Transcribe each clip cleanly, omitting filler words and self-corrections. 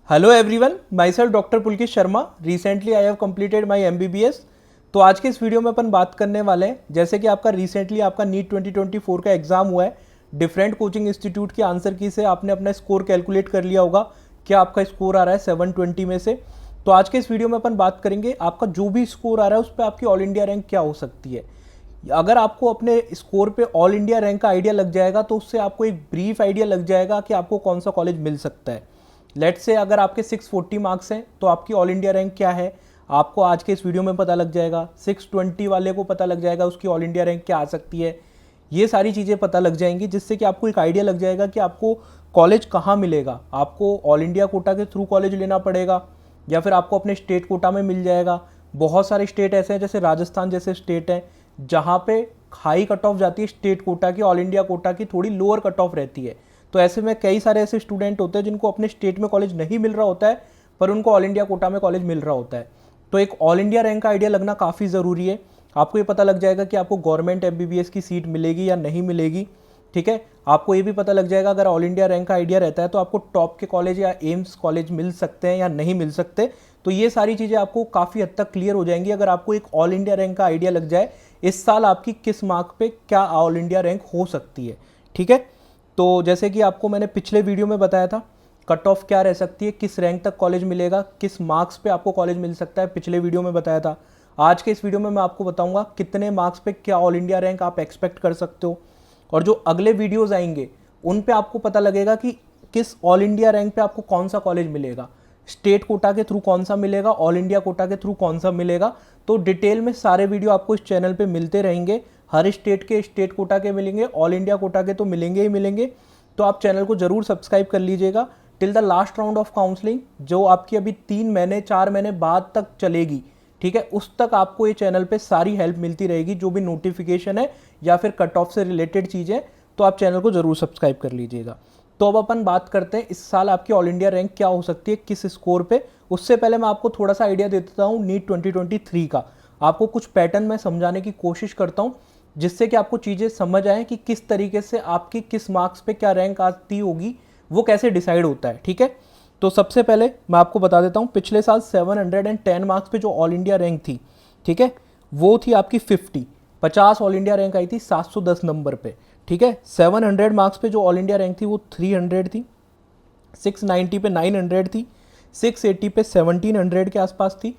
Hello everyone, my self doctor Pulkit Sharma. Recently I have completed my MBBS. तो आज के इस वीडियो में अपन बात करने वाले हैं, जैसे कि आपका रिसेंटली आपका नीट 2024 का एग्जाम हुआ है। डिफरेंट कोचिंग इंस्टीट्यूट की आंसर की से आपने अपना स्कोर कैलकुलेट कर लिया होगा, क्या आपका स्कोर आ रहा है 720 में से। तो आज के इस वीडियो में अपन बात करेंगे आपका जो भी स्कोर आ रहा है उस पर आपकी ऑल इंडिया रैंक क्या हो सकती है। अगर आपको अपने स्कोर पे ऑल इंडिया रैंक का आइडिया लग जाएगा तो उससे आपको एक ब्रीफ आइडिया लग जाएगा कि आपको कौन सा कॉलेज मिल सकता है। लेट्स से अगर आपके 640 मार्क्स हैं तो आपकी ऑल इंडिया रैंक क्या है आपको आज के इस वीडियो में पता लग जाएगा। 620 वाले को पता लग जाएगा उसकी ऑल इंडिया रैंक क्या आ सकती है। ये सारी चीज़ें पता लग जाएंगी जिससे कि आपको एक आइडिया लग जाएगा कि आपको कॉलेज कहाँ मिलेगा। आपको ऑल इंडिया कोटा के थ्रू कॉलेज लेना पड़ेगा या फिर आपको अपने स्टेट कोटा में मिल जाएगा। बहुत सारे स्टेट ऐसे हैं जैसे राजस्थान जैसे स्टेट हैं जहाँ पे हाई कट ऑफ जाती है स्टेट कोटा की, ऑल इंडिया कोटा की थोड़ी लोअर कट ऑफ रहती है। तो ऐसे में कई सारे ऐसे स्टूडेंट होते हैं जिनको अपने स्टेट में कॉलेज नहीं मिल रहा होता है पर उनको ऑल इंडिया कोटा में कॉलेज मिल रहा होता है। तो एक ऑल इंडिया रैंक का आइडिया लगना काफ़ी ज़रूरी है। आपको ये पता लग जाएगा कि आपको गवर्नमेंट एमबीबीएस की सीट मिलेगी या नहीं मिलेगी। ठीक है, आपको ये भी पता लग जाएगा अगर ऑल इंडिया रैंक का आइडिया रहता है तो आपको टॉप के कॉलेज या एम्स कॉलेज मिल सकते हैं या नहीं मिल सकते। तो ये सारी चीज़ें आपको काफ़ी हद तक क्लियर हो जाएंगी अगर आपको एक ऑल इंडिया रैंक का आइडिया लग जाए इस साल आपकी किस मार्क पे क्या ऑल इंडिया रैंक हो सकती है। ठीक है, तो जैसे कि आपको मैंने पिछले वीडियो में बताया था कट ऑफ क्या रह सकती है, किस रैंक तक कॉलेज मिलेगा, किस मार्क्स पे आपको कॉलेज मिल सकता है, पिछले वीडियो में बताया था। आज के इस वीडियो में मैं आपको बताऊंगा कितने मार्क्स पे क्या ऑल इंडिया रैंक आप एक्सपेक्ट कर सकते हो। और जो अगले वीडियोस आएंगे उन पे आपको पता लगेगा कि किस ऑल इंडिया रैंक पे आपको कौन सा कॉलेज मिलेगा, स्टेट कोटा के थ्रू कौन सा मिलेगा, ऑल इंडिया कोटा के थ्रू कौन सा मिलेगा। तो डिटेल में सारे वीडियो आपको इस चैनल पे मिलते रहेंगे। हर स्टेट के स्टेट कोटा के मिलेंगे, ऑल इंडिया कोटा के तो मिलेंगे ही मिलेंगे। तो आप चैनल को जरूर सब्सक्राइब कर लीजिएगा till the last round of counselling जो आपकी अभी 3 महीने 4 महीने बाद तक चलेगी। ठीक है, उस तक आपको ये चैनल पे सारी हेल्प मिलती रहेगी, जो भी नोटिफिकेशन है या फिर कट ऑफ से रिलेटेड चीज़ें। तो आप चैनल को जरूर सब्सक्राइब कर लीजिएगा। तो अब अपन बात करते हैं इस साल आपकी ऑल इंडिया रैंक क्या हो सकती है, किस स्कोर पे। उससे पहले मैं आपको थोड़ा सा आइडिया दे देता हूँ नीट 2023 का। आपको कुछ पैटर्न में समझाने की कोशिश करता हूँ जिससे कि आपको चीज़ें समझ आए कि किस तरीके से आपकी किस मार्क्स पे क्या रैंक आती होगी, वो कैसे डिसाइड होता है। ठीक है, तो सबसे पहले मैं आपको बता देता हूँ पिछले साल 710 मार्क्स पे जो ऑल इंडिया रैंक थी, ठीक है, वो थी आपकी 50 ऑल इंडिया रैंक आई थी 710 नंबर पे। ठीक है, 700 मार्क्स पे जो ऑल इंडिया रैंक थी वो 300 थी, 690 पे 900 थी, 680 पे 1700 के आसपास थी।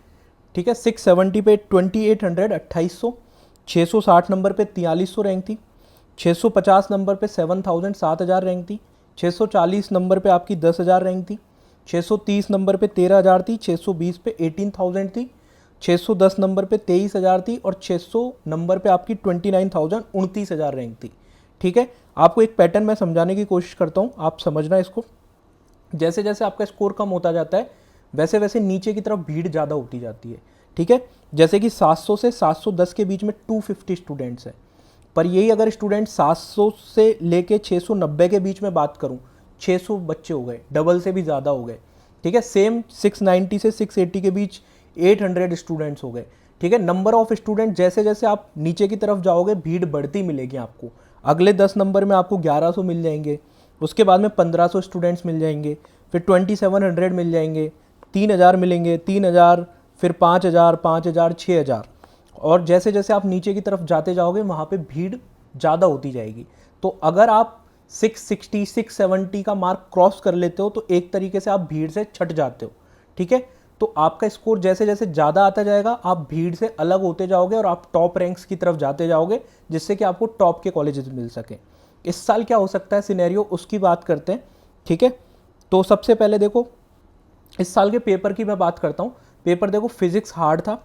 ठीक है, 670 पे 2800 2800, 660 नंबर पे 4300 रैंक थी, 650 नंबर पे 7000 7000 रैंक थी, 640 नंबर पे आपकी 10,000 रैंक थी, 630 नंबर पे 13,000 थी, 620 पे 18,000 थी, 610 नंबर पे 23,000 थी और 600 नंबर पे आपकी 29,000 29,000 रैंक थी। ठीक है, आपको एक पैटर्न में समझाने की कोशिश करता हूँ, आप समझना इसको। जैसे जैसे आपका स्कोर कम होता जाता है वैसे वैसे नीचे की तरफ भीड़ ज़्यादा होती जाती है। ठीक है, जैसे कि 700 से 710 के बीच में 250 स्टूडेंट्स हैं, पर यही अगर स्टूडेंट 700 से लेके 690 के बीच में बात करूं, 600 बच्चे हो गए, डबल से भी ज़्यादा हो गए। ठीक है, सेम 690 से 680 के बीच 800 स्टूडेंट्स हो गए। ठीक है, नंबर ऑफ स्टूडेंट जैसे जैसे आप नीचे की तरफ जाओगे भीड़ बढ़ती मिलेगी आपको। अगले 10 नंबर में आपको 1100 मिल जाएंगे, उसके बाद में 1500 स्टूडेंट्स मिल जाएंगे, फिर 2700 मिल जाएंगे, 3000 मिलेंगे, 3000, फिर 5000 5000 6000। और जैसे जैसे आप नीचे की तरफ जाते जाओगे वहाँ पे भीड़ ज़्यादा होती जाएगी। तो अगर आप 660 670 का मार्क क्रॉस कर लेते हो तो एक तरीके से आप भीड़ से छट जाते हो। ठीक है, तो आपका स्कोर जैसे जैसे ज़्यादा आता जाएगा आप भीड़ से अलग होते जाओगे और आप टॉप रैंक्स की तरफ जाते जाओगे जिससे कि आपको टॉप के कॉलेजेस मिल सके। इस साल क्या हो सकता है सिनेरियो उसकी बात करते हैं। ठीक है, तो सबसे पहले देखो इस साल के पेपर की मैं बात करता हूँ। पेपर देखो, फिजिक्स हार्ड था।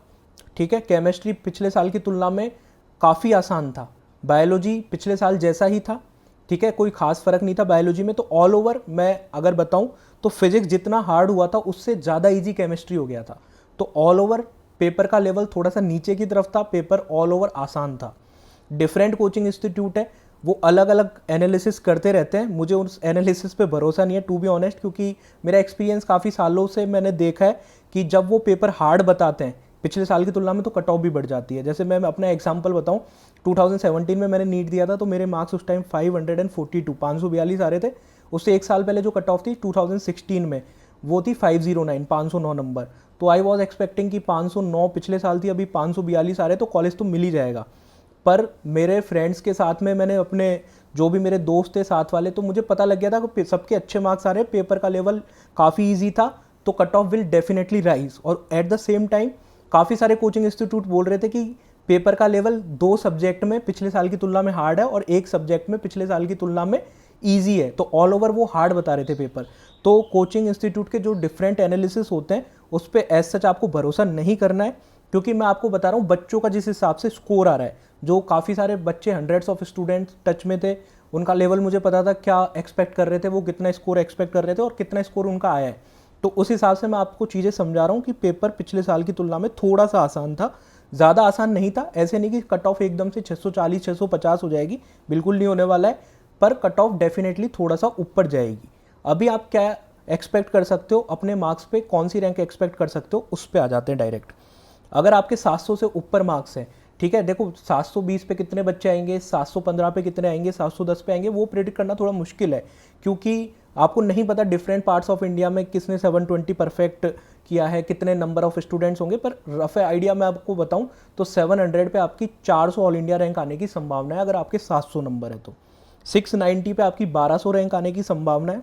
ठीक है, केमिस्ट्री पिछले साल की तुलना में काफ़ी आसान था, बायोलॉजी पिछले साल जैसा ही था। ठीक है, कोई खास फर्क नहीं था बायोलॉजी में। तो ऑल ओवर मैं अगर बताऊं तो फिजिक्स जितना हार्ड हुआ था उससे ज़्यादा इजी केमिस्ट्री हो गया था। तो ऑल ओवर पेपर का लेवल थोड़ा सा नीचे की तरफ था, पेपर ऑल ओवर आसान था। डिफरेंट कोचिंग इंस्टीट्यूट है, वो अलग अलग एनालिसिस करते रहते हैं, मुझे उस एनालिसिस पे भरोसा नहीं है टू बी ऑनेस्ट, क्योंकि मेरा एक्सपीरियंस काफ़ी सालों से मैंने देखा है कि जब वो पेपर हार्ड बताते हैं पिछले साल की तुलना में तो कट ऑफ भी बढ़ जाती है। जैसे मैं अपना एग्जांपल बताऊं, 2017 में मैंने नीट दिया था तो मेरे मार्क्स उस टाइम 542 542 आ रहे थे। उससे एक साल पहले जो कट ऑफ थी 2016 में वो थी 509, 509 नंबर। तो आई वॉज एक्सपेक्टिंग कि 509 पिछले साल थी, अभी 542 आ रहे तो कॉलेज तो मिल ही जाएगा। पर मेरे फ्रेंड्स के साथ में मैंने अपने जो भी मेरे दोस्त थे साथ वाले, तो मुझे पता लग गया था कि सबके अच्छे मार्क्स आ रहे हैं, पेपर का लेवल काफ़ी ईजी था, तो cut off will definitely rise. और एट द सेम टाइम काफ़ी सारे कोचिंग इंस्टीट्यूट बोल रहे थे कि पेपर का लेवल 2 सब्जेक्ट में पिछले साल की तुलना में हार्ड है और 1 सब्जेक्ट में पिछले साल की तुलना में ईजी है, तो ऑल ओवर वो हार्ड बता रहे थे पेपर। तो कोचिंग इंस्टीट्यूट के जो डिफरेंट एनालिसिस होते हैं उस पर एज सच आपको भरोसा नहीं करना है, क्योंकि मैं आपको बता रहा हूँ बच्चों का जिस हिसाब से स्कोर आ रहा है, जो काफ़ी सारे बच्चे हंड्रेड्स ऑफ स्टूडेंट्स टच में थे, उनका लेवल मुझे पता था क्या एक्सपेक्ट कर रहे थे, वो कितना स्कोर एक्सपेक्ट कर रहे थे और कितना स्कोर उनका आया है। तो उस हिसाब से मैं आपको चीज़ें समझा रहा हूँ कि पेपर पिछले साल की तुलना में थोड़ा सा आसान था, ज़्यादा आसान नहीं था। ऐसे नहीं कि कट ऑफ एकदम से 640 650 हो जाएगी, बिल्कुल नहीं होने वाला है, पर कट ऑफ डेफिनेटली थोड़ा सा ऊपर जाएगी। अभी आप क्या एक्सपेक्ट कर सकते हो अपने मार्क्स पे, कौन सी रैंक एक्सपेक्ट कर सकते हो, उस पर आ जाते हैं डायरेक्ट। अगर आपके 700 से ऊपर मार्क्स हैं, ठीक है, देखो 720 पे कितने बच्चे आएंगे, 715 पे कितने आएंगे, 710 पे आएंगे, वो प्रेडिक्ट करना थोड़ा मुश्किल है, क्योंकि आपको नहीं पता डिफरेंट पार्ट्स ऑफ इंडिया में किसने 720 परफेक्ट किया है, कितने नंबर ऑफ स्टूडेंट्स होंगे। पर रफ आइडिया मैं आपको बताऊं तो 700 पे आपकी 400 ऑल इंडिया रैंक आने की संभावना है, अगर आपके 700 नंबर है तो 690 पे आपकी 1200 रैंक आने की संभावना है,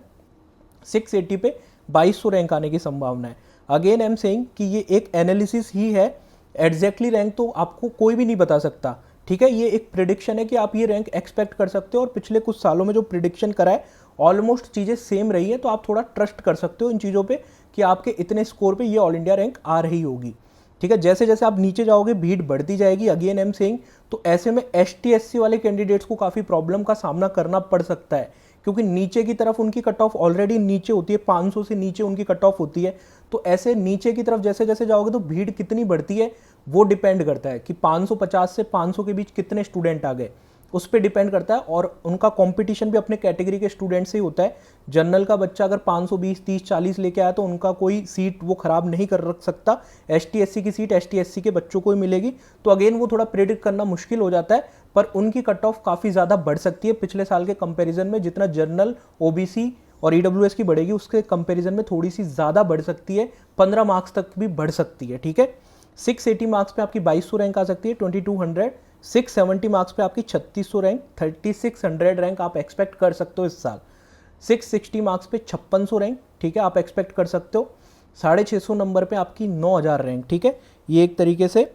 680 पे 2200 रैंक आने की संभावना है। अगेन आई एम सेइंग कि ये एक एनालिसिस ही है, एग्जैक्टली रैंक तो आपको कोई भी नहीं बता सकता, ठीक है, ये एक प्रिडिक्शन है कि आप ये रैंक एक्सपेक्ट कर सकते हो। और पिछले कुछ सालों में जो प्रिडिक्शन करा है ऑलमोस्ट चीज़ें सेम रही है, तो आप थोड़ा ट्रस्ट कर सकते हो इन चीज़ों पे कि आपके इतने स्कोर पे ये ऑल इंडिया रैंक आ रही होगी, ठीक है। जैसे जैसे आप नीचे जाओगे भीड़ बढ़ती जाएगी, अगेन आई एम सेइंग, तो ऐसे में ST SC वाले कैंडिडेट्स को काफ़ी प्रॉब्लम का सामना करना पड़ सकता है, क्योंकि नीचे की तरफ उनकी कट ऑफ ऑलरेडी नीचे होती है, 500 से नीचे उनकी कट ऑफ होती है। तो ऐसे नीचे की तरफ जैसे जैसे जाओगे तो भीड़ कितनी बढ़ती है वो डिपेंड करता है कि 550 से 500 के बीच कितने स्टूडेंट आ गए, उस पर डिपेंड करता है। और उनका कंपटीशन भी अपने कैटेगरी के स्टूडेंट से ही होता है। जनरल का बच्चा अगर 520 30 40 लेके आया तो उनका कोई सीट वो खराब नहीं कर रख सकता, ST SC की सीट ST SC के बच्चों को ही मिलेगी। तो अगेन वो थोड़ा प्रेडिक्ट करना मुश्किल हो जाता है, पर उनकी कट ऑफ काफ़ी ज़्यादा बढ़ सकती है पिछले साल के कंपेरिजन में। जितना जनरल OBC और EWS की बढ़ेगी उसके कंपेरिजन में थोड़ी सी ज़्यादा बढ़ सकती है, 15 मार्क्स तक भी बढ़ सकती है, ठीक है। 680 मार्क्स पे आपकी 2200 रैंक आ सकती है, 2200। 670 मार्क्स पे आपकी 3600 रैंक, 3600 रैंक आप एक्सपेक्ट कर सकते हो इस साल। 660 मार्क्स पे 5600 रैंक, ठीक है, आप एक्सपेक्ट कर सकते हो। 650 नंबर पे आपकी 9000 रैंक, ठीक है। ये एक तरीके से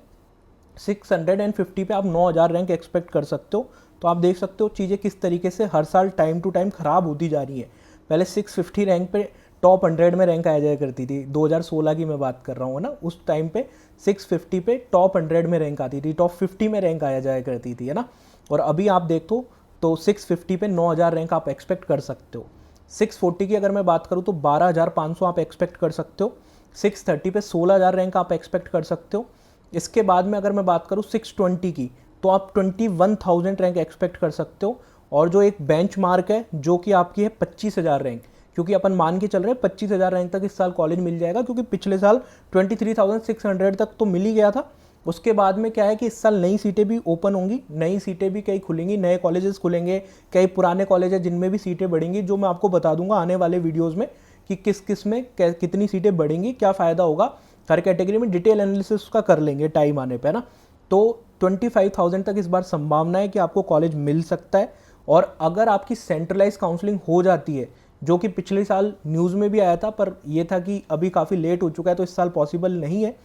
650 पे आप 9000 रैंक एक्सपेक्ट कर सकते हो। तो आप देख सकते हो चीज़ें किस तरीके से हर साल टाइम टू टाइम ख़राब होती जा रही है। पहले 650 रैंक पे टॉप 100 में रैंक आ जाया करती थी, 2016 की मैं बात कर रहा हूँ ना, उस टाइम पे 650 पे टॉप 100 में रैंक आती थी, टॉप 50 में रैंक आया जाया करती थी, है ना। और अभी आप देखो तो 650 पे 9000 रैंक आप एक्सपेक्ट कर सकते हो। 640 की अगर मैं बात करूँ तो 12500 आप एक्सपेक्ट कर सकते हो। 630 पे 16000 रैंक आप एक्सपेक्ट कर सकते हो। इसके बाद में अगर मैं बात करूँ 620 की तो आप 21000 रैंक एक्सपेक्ट कर सकते हो। और जो एक बेंच मार्क है जो कि आपकी है 25000 रैंक, क्योंकि अपन मान के चल रहे हैं 25000 रैंक तक इस साल कॉलेज मिल जाएगा, क्योंकि पिछले साल 23600 तक तो मिल ही गया था। उसके बाद में क्या है कि इस साल नई सीटें भी ओपन होंगी, नई सीटें भी कई खुलेंगी, नए कॉलेजेस खुलेंगे, कई पुराने कॉलेज है जिनमें भी सीटें बढ़ेंगी, जो मैं आपको बता दूंगा आने वाले वीडियोज़ में कि किस किस में कितनी सीटें बढ़ेंगी, क्या फ़ायदा होगा हर कैटेगरी में, डिटेल एनालिसिस का कर लेंगे टाइम आने पे, है ना। तो 25000 तक इस बार संभावना है कि आपको कॉलेज मिल सकता है। और अगर आपकी सेंट्रलाइज काउंसलिंग हो जाती है, जो कि पिछले साल न्यूज़ में भी आया था, पर यह था कि अभी काफ़ी लेट हो चुका है तो इस साल पॉसिबल नहीं है।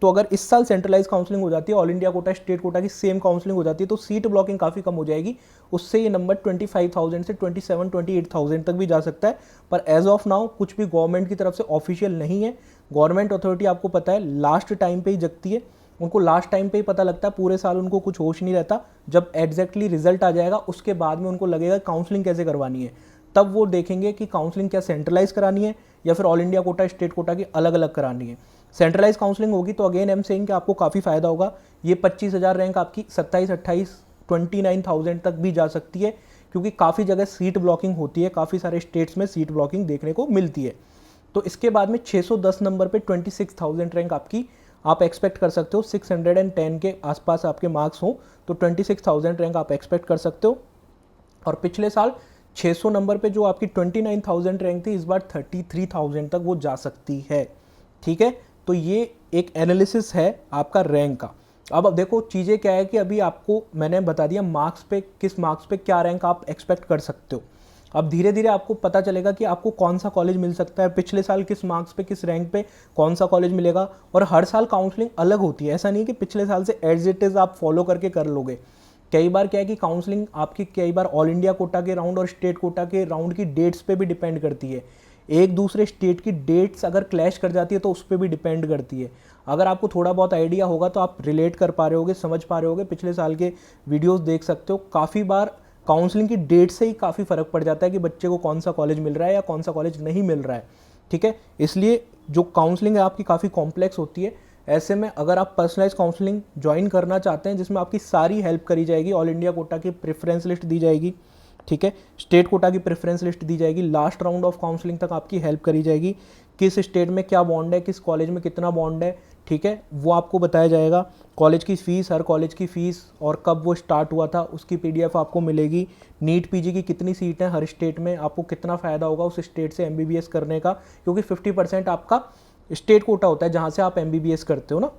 तो अगर इस साल सेंट्रलाइज काउंसलिंग हो जाती है, all India quota state quota की सेम काउंसलिंग हो जाती है, तो सीट ब्लॉकिंग काफ़ी कम हो जाएगी। उससे ये नंबर 25000 से 27-28,000 तक भी जा सकता है। पर एज ऑफ नाउ कुछ भी गवर्नमेंट की तरफ से ऑफिशियल नहीं है। गवर्नमेंट अथॉरिटी आपको पता है लास्ट टाइम पे ही जगती है, उनको लास्ट टाइम पे ही पता लगता है, पूरे साल उनको कुछ होश नहीं रहता। जब एग्जैक्टली रिजल्ट आ जाएगा उसके बाद में उनको लगेगा काउंसलिंग कैसे करवानी है, तब वो देखेंगे कि काउंसलिंग क्या सेंट्रलाइज करानी है या फिर all India quota state quota की अलग अलग करानी है। सेंट्रलाइज काउंसलिंग होगी तो अगेन एम सेइंग कि आपको काफ़ी फायदा होगा। ये 25000 रैंक आपकी 27-28-29,000 तक भी जा सकती है, क्योंकि काफ़ी जगह सीट ब्लॉकिंग होती है, काफ़ी सारे स्टेट्स में सीट ब्लॉकिंग देखने को मिलती है। तो इसके बाद में 610 नंबर पे 26000 रैंक आपकी आप एक्सपेक्ट कर सकते हो। 610 के आसपास आपके मार्क्स हो तो 26000 रैंक आप एक्सपेक्ट कर सकते हो। और पिछले साल 600 नंबर पे जो आपकी 29,000 रैंक थी इस बार 33,000 तक वो जा सकती है। ठीक है, तो ये एक एनालिसिस है आपका रैंक का। अब देखो चीज़ें क्या है कि अभी आपको मैंने बता दिया मार्क्स पे, किस मार्क्स पे क्या रैंक आप एक्सपेक्ट कर सकते हो। अब धीरे धीरे आपको पता चलेगा कि आपको कौन सा कॉलेज मिल सकता है, पिछले साल किस मार्क्स पे किस रैंक पे कौन सा कॉलेज मिलेगा। और हर साल काउंसलिंग अलग होती है, ऐसा नहीं कि पिछले साल से एज इट इज़ आप फॉलो करके कर लोगे। कई बार क्या है कि काउंसलिंग आपकी कई बार ऑल इंडिया कोटा के राउंड और स्टेट कोटा के राउंड की डेट्स पे भी डिपेंड करती है। एक दूसरे स्टेट की डेट्स अगर क्लैश कर जाती है तो उस पर भी डिपेंड करती है। अगर आपको थोड़ा बहुत आइडिया होगा तो आप रिलेट कर पा रहे होगे, समझ पा रहे होगे, पिछले साल के वीडियोस देख सकते हो। काफ़ी बार काउंसलिंग की डेट से ही काफ़ी फ़र्क पड़ जाता है कि बच्चे को कौन सा कॉलेज मिल रहा है या कौन सा कॉलेज नहीं मिल रहा है। ठीक है, इसलिए जो काउंसलिंग है आपकी काफ़ी कॉम्प्लेक्स होती है। ऐसे में अगर आप पर्सनलाइज काउंसलिंग ज्वाइन करना चाहते हैं जिसमें आपकी सारी हेल्प करी जाएगी, ऑल इंडिया कोटा की प्रेफरेंस लिस्ट दी जाएगी, ठीक है, स्टेट कोटा की प्रेफरेंस लिस्ट दी जाएगी, लास्ट राउंड ऑफ काउंसलिंग तक आपकी हेल्प करी जाएगी, किस स्टेट में क्या बॉन्ड है, किस कॉलेज में कितना बॉन्ड है, ठीक है, वो आपको बताया जाएगा। कॉलेज की फ़ीस, हर कॉलेज की फ़ीस और कब वो स्टार्ट हुआ था उसकी PDF आपको मिलेगी। नीट PG की कितनी सीट है हर स्टेट में, आपको कितना फ़ायदा होगा उस स्टेट से MBBS करने का, क्योंकि 50% आपका स्टेट कोटा होता है जहाँ से आप MBBS करते हो ना,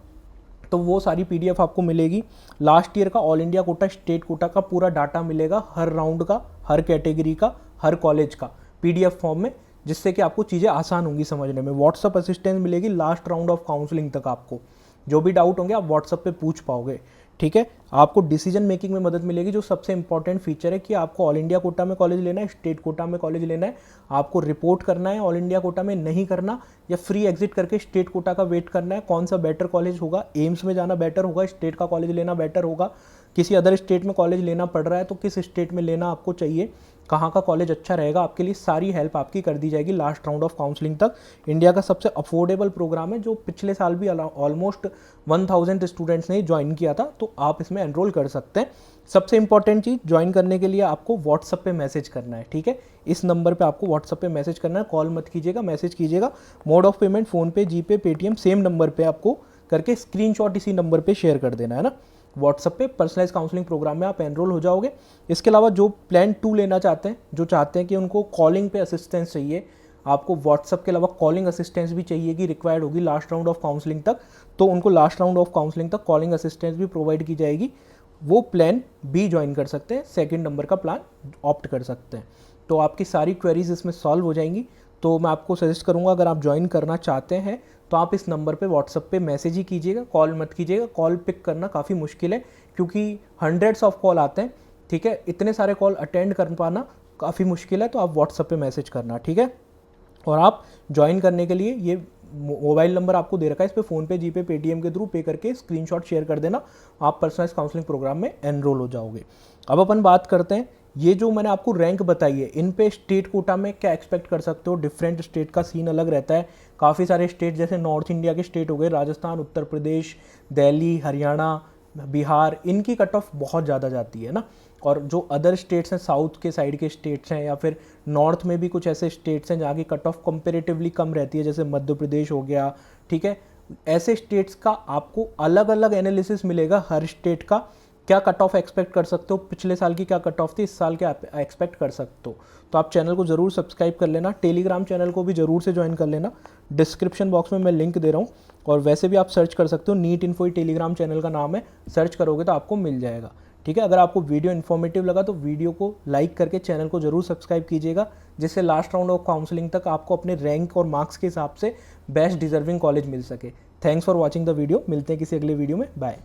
तो वो सारी PDF आपको मिलेगी। लास्ट ईयर का all India quota, state quota का पूरा डाटा मिलेगा, हर राउंड का, हर कैटेगरी का, हर कॉलेज का PDF फॉर्म में, जिससे कि आपको चीज़ें आसान होंगी समझने में। व्हाट्सअप असिस्टेंस मिलेगी लास्ट राउंड ऑफ काउंसलिंग तक, आपको जो भी डाउट होंगे आप व्हाट्सअप पे पूछ पाओगे। ठीक है, आपको डिसीजन मेकिंग में मदद मिलेगी, जो सबसे इंपॉर्टेंट फीचर है कि आपको ऑल इंडिया कोटा में कॉलेज लेना है, स्टेट कोटा में कॉलेज लेना है, आपको रिपोर्ट करना है, ऑल इंडिया कोटा में नहीं करना, या फ्री एग्जिट करके स्टेट कोटा का वेट करना है। कौन सा बेटर कॉलेज होगा, एम्स में जाना बेटर होगा, स्टेट का कॉलेज लेना बेटर होगा, किसी अदर स्टेट में कॉलेज लेना पड़ रहा है तो किस स्टेट में लेना आपको चाहिए, कहाँ का कॉलेज अच्छा रहेगा, आपके लिए सारी हेल्प आपकी कर दी जाएगी लास्ट राउंड ऑफ काउंसलिंग तक। इंडिया का सबसे अफोर्डेबल प्रोग्राम है, जो पिछले साल भी ऑलमोस्ट 1000 स्टूडेंट्स ने ज्वाइन किया था, तो आप इसमें एनरोल कर सकते हैं। सबसे इंपॉर्टेंट चीज़, ज्वाइन करने के लिए आपको व्हाट्सअप पे मैसेज करना है। ठीक है, इस नंबर पे आपको व्हाट्सअप पे मैसेज करना है, कॉल मत कीजिएगा, मैसेज कीजिएगा। Mode of payment PhonePe, GPay, Paytm same number पे आपको करके स्क्रीनशॉट इसी नंबर पे शेयर कर देना है ना व्हाट्सअप पे। पर्सनलाइज काउंसलिंग प्रोग्राम में आप एनरोल हो जाओगे। इसके अलावा जो प्लान 2 लेना चाहते हैं, जो चाहते हैं कि उनको कॉलिंग पे असिस्टेंस चाहिए, आपको व्हाट्सअप के अलावा कॉलिंग असिस्टेंस भी चाहिए कि रिक्वायर्ड होगी लास्ट राउंड ऑफ काउंसलिंग तक, तो उनको लास्ट राउंड ऑफ काउंसलिंग तक कॉलिंग असिस्टेंस भी प्रोवाइड की जाएगी। वो प्लान B ज्वाइन कर सकते हैं, सेकेंड नंबर का प्लान ऑप्ट कर सकते हैं, तो आपकी सारी क्वेरीज इसमें सॉल्व हो जाएंगी। तो मैं आपको सजेस्ट करूंगा, अगर आप ज्वाइन करना चाहते हैं तो आप इस नंबर पे व्हाट्सअप पे मैसेज ही कीजिएगा, कॉल मत कीजिएगा। कॉल पिक करना काफ़ी मुश्किल है क्योंकि हंड्रेड्स ऑफ कॉल आते हैं। ठीक है, इतने सारे कॉल अटेंड कर पाना काफ़ी मुश्किल है, तो आप व्हाट्सअप पे मैसेज करना। ठीक है, और आप ज्वाइन करने के लिए ये मोबाइल नंबर आपको दे रखा है, इस पर फ़ोनपे, जीपे, पेटीएम के थ्रू पे करके स्क्रीनशॉट शेयर कर देना, आप पर्सनलाइज काउंसलिंग प्रोग्राम में एनरोल हो जाओगे। अब अपन बात करते हैं, ये जो मैंने आपको रैंक बताई है, इन पे स्टेट कोटा में क्या एक्सपेक्ट कर सकते हो। डिफरेंट स्टेट का सीन अलग रहता है। काफ़ी सारे स्टेट जैसे नॉर्थ इंडिया के स्टेट हो गए, राजस्थान, उत्तर प्रदेश, दिल्ली, हरियाणा, बिहार, इनकी कट ऑफ बहुत ज़्यादा जाती है ना। और जो अदर स्टेट्स हैं, साउथ के साइड के स्टेट्स हैं, या फिर नॉर्थ में भी कुछ ऐसे स्टेट्स हैं जहाँ की कट ऑफ कंपेरेटिवली कम रहती है, जैसे मध्य प्रदेश हो गया। ठीक है, ऐसे स्टेट्स का आपको अलग अलग एनालिसिस मिलेगा, हर स्टेट का क्या कट ऑफ एक्सपेक्ट कर सकते हो, पिछले साल की क्या कट ऑफ थी, इस साल क्या एक्सपेक्ट कर सकते हो। तो आप चैनल को ज़रूर सब्सक्राइब कर लेना, टेलीग्राम चैनल को भी ज़रूर से ज्वाइन कर लेना, डिस्क्रिप्शन बॉक्स में मैं लिंक दे रहा हूँ। और वैसे भी आप सर्च कर सकते हो, नीट इन्फो टेलीग्राम चैनल का नाम है, सर्च करोगे तो आपको मिल जाएगा। ठीक है, अगर आपको वीडियो इन्फॉर्मेटिव लगा तो वीडियो को लाइक करके चैनल को जरूर सब्सक्राइब कीजिएगा, जिससे लास्ट राउंड ऑफ काउंसलिंग तक आपको अपने रैंक और मार्क्स के हिसाब से बेस्ट डिजर्विंग कॉलेज मिल सके। Thanks for watching the video, मिलते हैं किसी अगले वीडियो में, बाय।